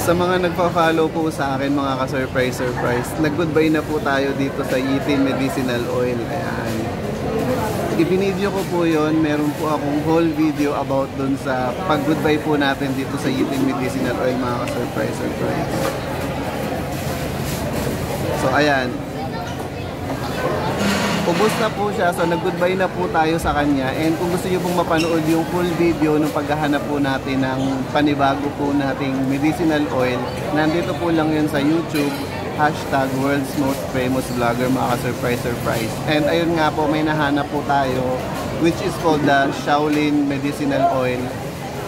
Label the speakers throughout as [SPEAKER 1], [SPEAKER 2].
[SPEAKER 1] Sa mga nagpa-follow po sa akin mga ka-surprise, nag-goodbye na po tayo dito sa Yiti Medicinal Oil. Ayan. Ibinidyo ko po yon. Meron po akong whole video about dun sa pag-goodbye po natin dito sa Yiti Medicinal Oil mga ka-surprise. So ayan. Ubus na po siya, so nag-goodbye na po tayo sa kanya. And kung gusto nyo pong mapanood yung full video ng paghahanap po natin ng panibago po nating medicinal oil, nandito po lang yun sa YouTube, hashtag World's Most Famous Vlogger mga ka-surprise. And ayun nga po, may nahanap po tayo, which is called the Shaolin Medicinal Oil.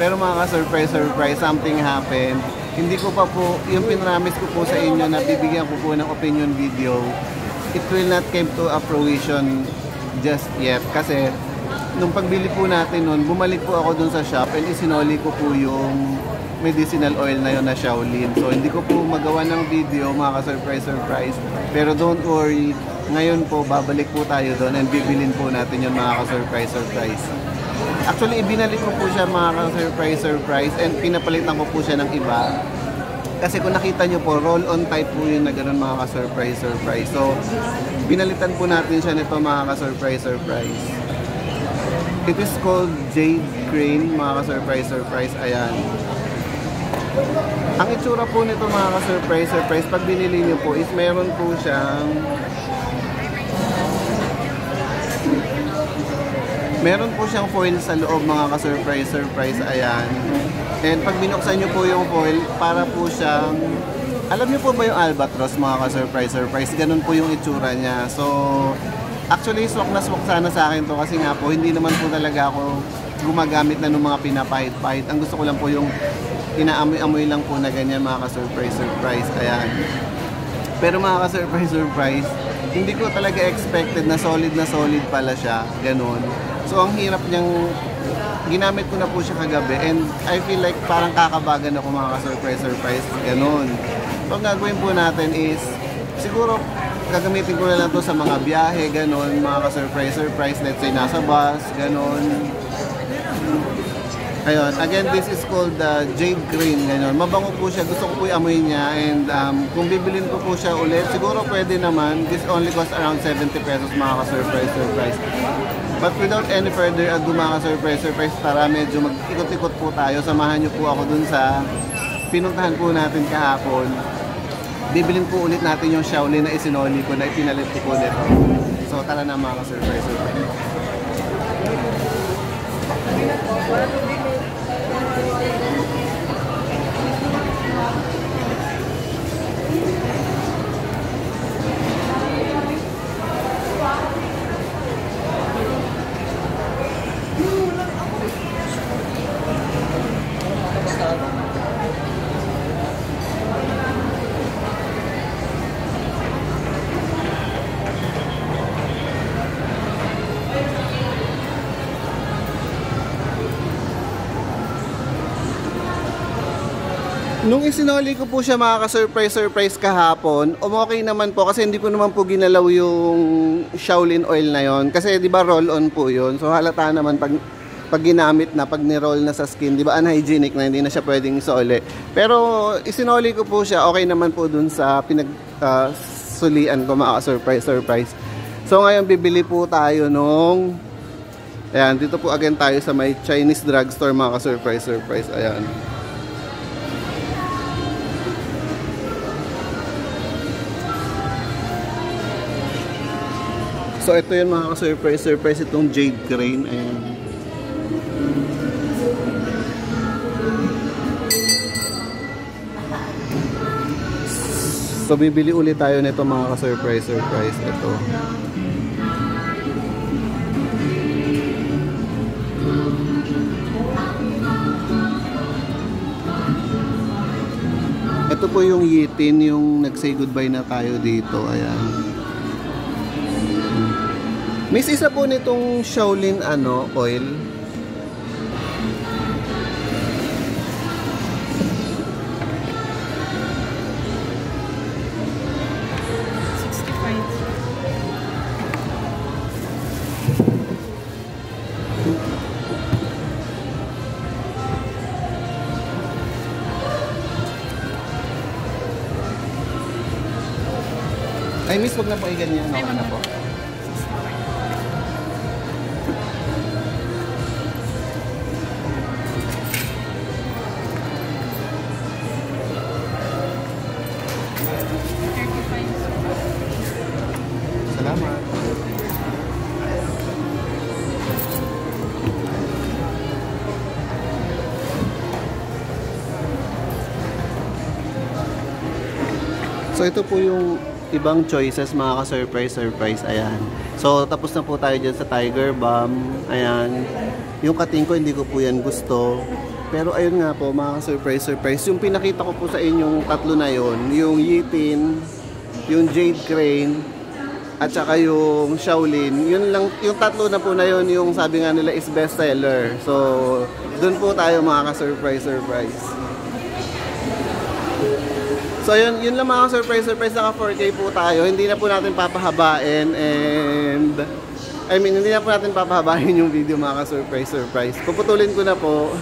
[SPEAKER 1] Pero mga ka-surprise, something happened. Hindi ko pa po, yung pinramis ko po sa inyo na bibigyan ko po ng opinion video, it will not came to a fruition just yet. Kasi nung pagbili po natin nun, bumalik po ako dun sa shop and isinoli ko po yung medicinal oil na yun na Shaolin. So hindi ko po magawa ng video mga ka-surprise. Pero don't worry, ngayon po babalik po tayo dun and bibilin po natin yun mga ka-surprise. Actually ibinalik ko po siya mga ka-surprise and pinapalitan ko po siya ng iba. Kasi kung nakita nyo po, roll-on type po yun na gano'n mga ka-surprise. So, binalitan po natin siya nito mga ka-surprise. It is called Jade Crane mga ka-surprise. Ayan. Ang itsura po nito mga ka-surprise, pag binili nyo po is meron po siyang foil sa loob mga ka-surprise. Ayan. And pag binuksan nyo po yung foil, para po siyang, alam nyo po ba yung albatros mga ka-surprise? Ganun po yung itsura niya. So, actually, swak na swak sana sa akin to kasi nga po, hindi naman po talaga ako gumagamit na ng mga pinapahit-pahit. Ang gusto ko lang po yung inaamoy-amoy lang po na ganyan mga ka-surprise. Ayan. Pero mga ka-surprise, hindi ko talaga expected na solid pala siya. Ganun. So, ang hirap niyang ginamit ko na po siya kagabi and I feel like parang kakabagan ako mga ka-surprise. Ganun. So, ang gagawin po natin is siguro gagamitin ko na lang to sa mga biyahe, ganun, mga ka-surprise. Let's say nasa bus, ganun. Ayun. Again, this is called the Jade Crane. Ganun. Mabango po siya. Gusto ko po i-amoy niya and kung bibilin ko po siya ulit, siguro pwede naman. This only costs around 70 pesos mga ka-surprise. But without any further ado mga ka-surprise, para medyo mag-ikot-ikot po tayo. Samahan niyo po ako dun sa pinuntahan po natin kahapon. Bibilin po ulit natin yung Shaolin na isinoli ko, na ipinalit ko po nito. So tara na mga ka-surprise. Nung isinoli ko po siya mga ka-surprise kahapon, okay naman po kasi hindi ko naman po ginalaw yung Shaolin oil na yon. Kasi di ba roll-on po yun. So halata naman pag ginamit na, pag ni-roll na sa skin, di ba unhygienic na, hindi na siya pwedeng isoli. Pero isinoli ko po siya, okay naman po dun sa pinagsulian ko mga ka-surprise. So ngayon bibili po tayo nung, ayan, dito po again tayo sa may Chinese drugstore mga ka-surprise. Ayan. So ito yun mga ka-surprise, itong Jade Crane. Ayan. So bibili ulit tayo nito mga ka-surprise. Ito. Ito po yung Yitin, yung nag-say goodbye na tayo dito. Ayan. Miss, isa po nitong Shaolin oil. $65. Ay, miss, wag na po iganyan. Okay na po. Salamat. So ito po yung ibang choices mga ka-surprise. Ayan. So tapos na po tayo dyan sa Tiger Balm. Ayan. Yung kating ko hindi ko po yan gusto. Pero ayun nga po mga ka-surprise. Yung pinakita ko po sa inyong tatlo na yon, yung Yitin, yung Jade Crane, at saka yung Shaolin. Yun lang, yung tatlo na po na yon, yung sabi nga nila is best seller. So dun po tayo mga ka-surprise. So yun lang mga surprise, naka 4K po tayo. Hindi na po natin papahabain and hindi na po natin papahabain yung video mga ka-surprise. Puputulin ko na po.